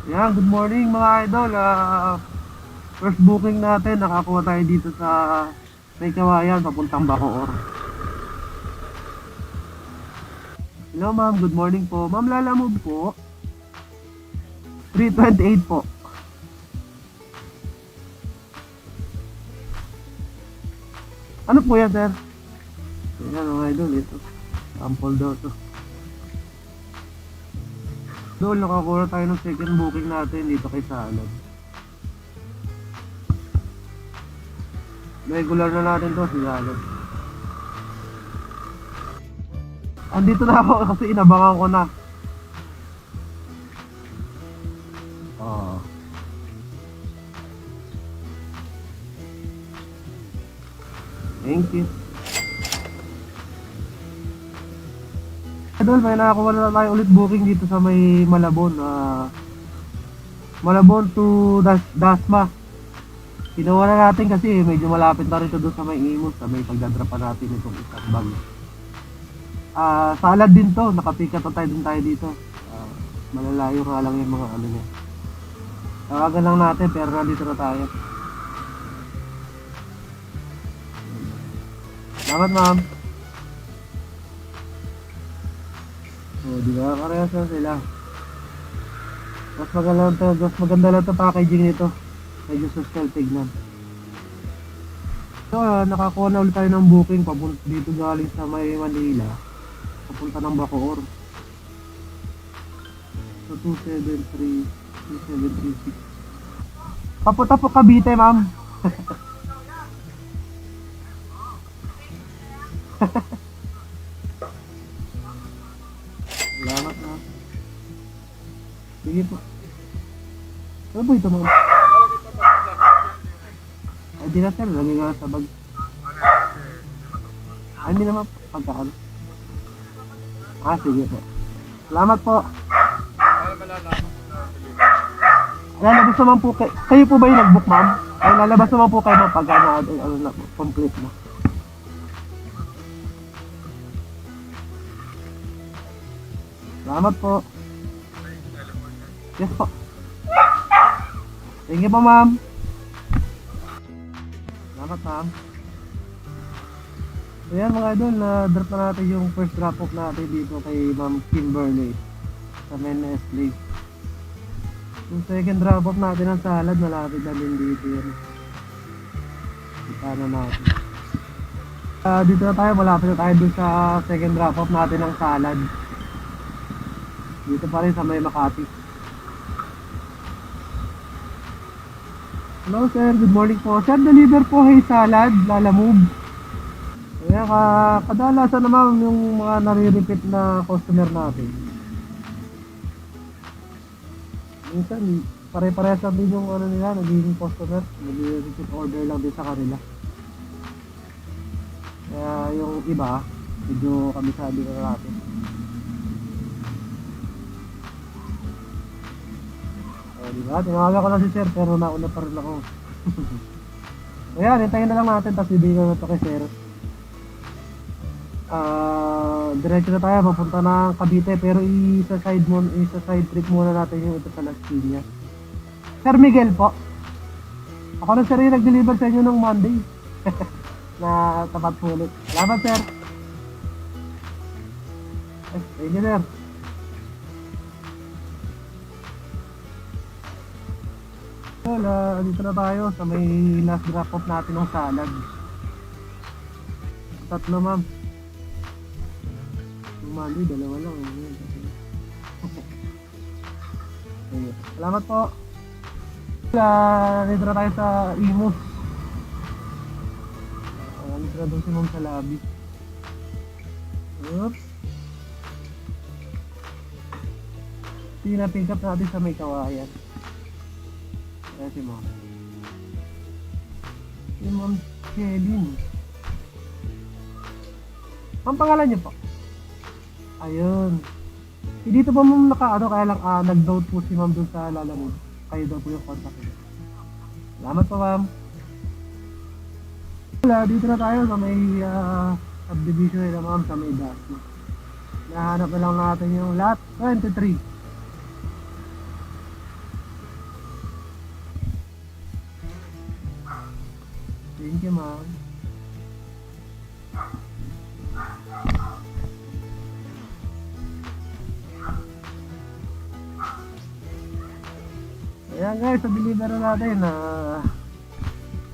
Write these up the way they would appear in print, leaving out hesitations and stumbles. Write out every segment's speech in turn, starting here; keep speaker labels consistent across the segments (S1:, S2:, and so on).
S1: Yan, good morning mga idol. First booking natin, nakakuha tayo dito sa May Kawayan, papuntang Bacoor. Hello ma'am, good morning po. Ma'am, Lalamove po. 328 po. Ano po yan, sir? Yan mga idol, ito. Sample daw to. Idol, nakakuha tayo ng second booking natin dito kay Salad. Regular na natin to, si Salad. Andito na ako kasi inabangan ko na. Oh. Thank you. Idol, may nakakuha na tayo ulit booking dito sa may Malabon. Malabon to Dasma. Kinuha na natin kasi medyo malapit na rito doon sa may Imus, sa may pagdadrapa natin itong isang bag. Salad din to, nakapikat na tayo dito. Malalayo nga lang yung mga ano niya. Tawagan lang natin pero nandito na tayo. Salamat ma'am. Di ba? Parehas na sila. Mas maganda lang to packaging nito. Medyo social tignan. So, nakakuha na ulit tayo ng booking papunta dito galing sa may Manila. Papunta ng Bacoor. So, 273, 2736. Papunta po Cavite, ma'am. Salamat na. Sige po. Ano po ito, ma'am? Ay, di na sir. Lagi nga sa bag. Ay, hindi naman pagkaan. Sige po. Salamat po. Lalabas naman po kayo. Kayo po ba yung nag-book, ma'am? Ay, lalabas naman po kayo pag ano na, complete na. Salamat po. Yes po. Thank you po, ma'am. Salamat, ma'am. So yan mga idol, na-drop na natin yung first drop-off natin dito kay Ma'am Kimberly sa Menes Lake. Yung second drop-off natin ng Salad, malapit na din dito yan. Kita na natin. Dito na tayo, malapit na tayo dun sa second drop-off natin ng Salad. Dito pa rin sa may Makati. Hello sir, good morning po. Sir, deliver po Hey Salad, Lalamove. Kaya kadalasan naman yung mga nare-repeat na customer natin. Minsan, pare-parehas lang din yung ano nila, nagiging customer. Nag-repeat order lang din sa kanila. Kaya yung iba, medyo kabisado na natin. Diba? Tinawagan ko na si sir pero nauna pa rin ako. Ayan, hintayin na lang natin tapos bibigyan na ito kay sir. Diretso na tayo, papunta ng Cavite pero isa-side trip muna natin yung ito sa Las Piñas. Sir Miguel po. Ako na sir yung nag-deliver sa inyo ng Monday. Na tapat po ulit. Salamat sir. Thank you sir. Dito na tayo sa may last drop-off natin ng Salad. Tatlo ma'am. Yung Monday, dalawa lang. Salamat po. Dito na tayo sa Imus. Dito na doon si ma'am sa lobby. Oops. Pina-pick up natin sa May Kawayan. Ayan si ma'am. Si ma'am Shelin. Ang pangalan niyo po? Ayun. Dito po ma'am kaya lang nag-download po si ma'am dun sa Lalamove. Kayo daw po yung contact niyo. Salamat po ma'am. Dito na tayo sa may subdivision nila ma'am sa may Dasma. Nahanap na lang natin yung lot 23. Thank you, ma'am. Ayan guys, sa deliver na natin na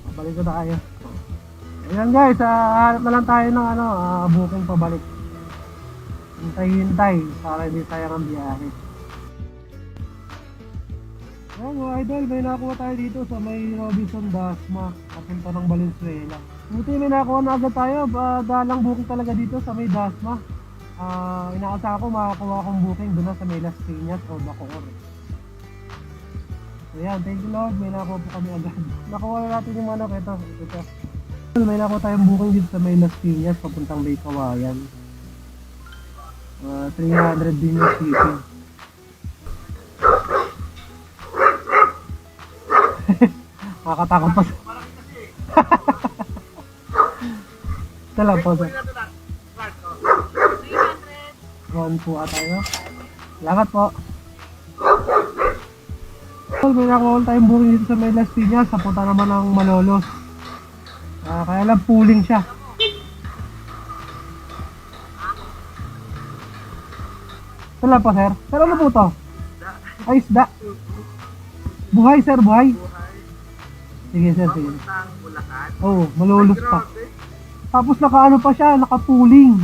S1: pabalik na tayo. Ayan guys, hanap na lang tayo ng booking pabalik. Hintay-hintay para hindi sayang ang biyahe. Ayan mga idol, may nakuha tayo dito sa may Robinson Dasma, papunta ng Valenzuela. Buti may nakuha na agad tayo, dalang booking talaga dito sa may Dasma. Inaasahan ko makakuha akong booking doon sa may Las Piñas o Bacoor. Ayan, thank you Lord, may nakuha po kami agad. Nakuha na natin yung manok, ito. May nakuha tayong booking dito sa may Las Piñas, papuntang Bay Kawayan. 300 din yung shipping. Nakakatakot pa. Ito lang po. 1 po ata yun. Salamat po. May nakuha tayong booking dito sa may Las Piñas. Sa punta naman ng Malolos. Kaya lang pooling siya. Ito lang po sir. Sir ano po to? Ay isda. Buhay sir, buhay. Sige sir, sige. Oo, Malolos pa. Tapos nakaano pa siya, naka-pooling.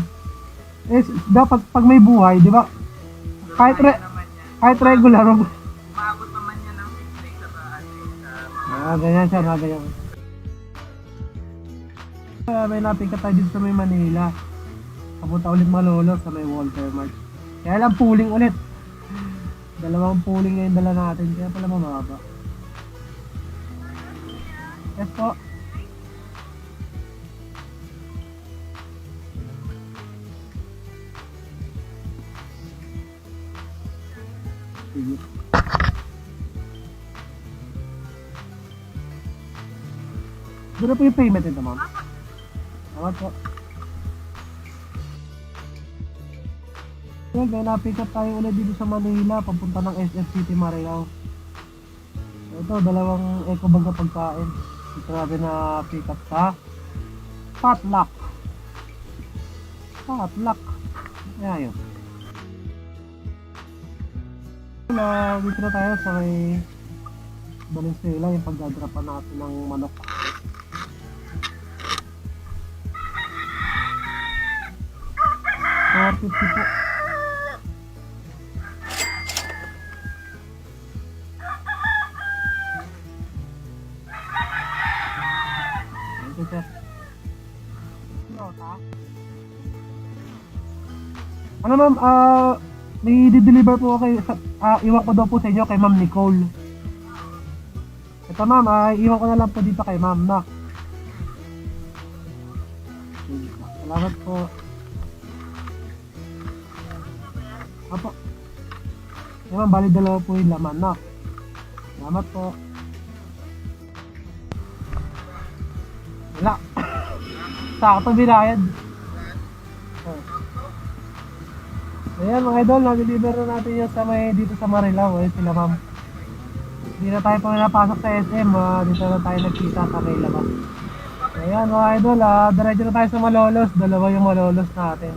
S1: Dapat pag may buhay, di ba? Kahit regular.
S2: Maabot naman yan ng 6 days sa
S1: Ganyan siya, ganyan. May napikat tayo dito sa may Manila. Kapunta ulit Malolos sa may Walter Mart. Kaya lang pooling ulit. Dalawang pooling ngayon dala natin, kaya pala mababa. Yes po. Sige. Doon na po yung payment nito, ma'am. Salamat po. Well, may napick up tayo ulit dito sa Manila, papunta ng SF City, Marilao. Ito, dalawang eco bag na pagkain. Ito natin na pick up sa Potluck. Ayan yun. Dito na tayo sa may Valenzuela, yung pagdadrapan natin ng manok. $450 po. Ito sir. Ano ma'am, may di-deliver po kayo sa, iwan ko daw po sa inyo kay Ma'am Nicole. Ito ma'am, iwan ko na lang po dito kay ma'am na. Salamat po. Apo. Ma'am, bali dalawa po yung laman na. Salamat po. Wala. Sakto binayad. Ayan mga idol, na-deliver na natin yung sa may dito sa Marilao. Sila ma'am. Hindi na tayo pa napasok sa SM. Dito na tayo nagkita sa may labas. Ayan mga idol, diretso na tayo sa Malolos. Dalawa yung Malolos natin.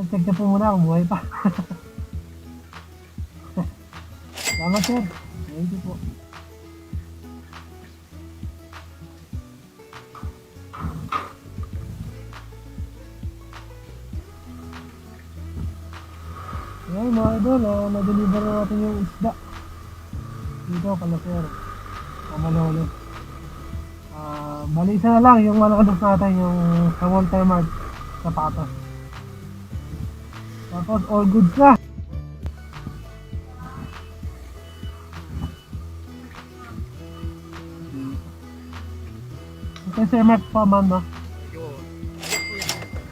S1: Check na po muna kung buhay pa. Salamat sir. Thank you po. Ayan mga idol, na-deliver na natin yung isda. Dito, Kalaser. Malolos. Bali isa na lang yung Malolos natin, yung sa Walter Mart, sapatos. Tapos all goods na. Okay, Sir Mark pa man ba?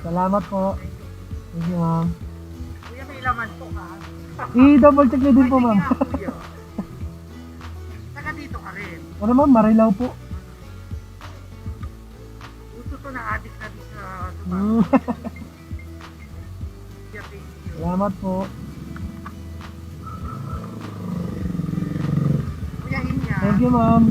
S1: Salamat po. Thank you ma'am.
S2: Kuya, may laman po ka.
S1: I-double check nyo din po ma'am.
S2: Saka dito ka rin.
S1: Ano ma'am, Marilao po.
S2: Gusto to na adik na dito sa
S1: Mm.
S2: Thank you.
S1: Salamat po.
S2: Kuya Inya.
S1: Thank you, ma'am.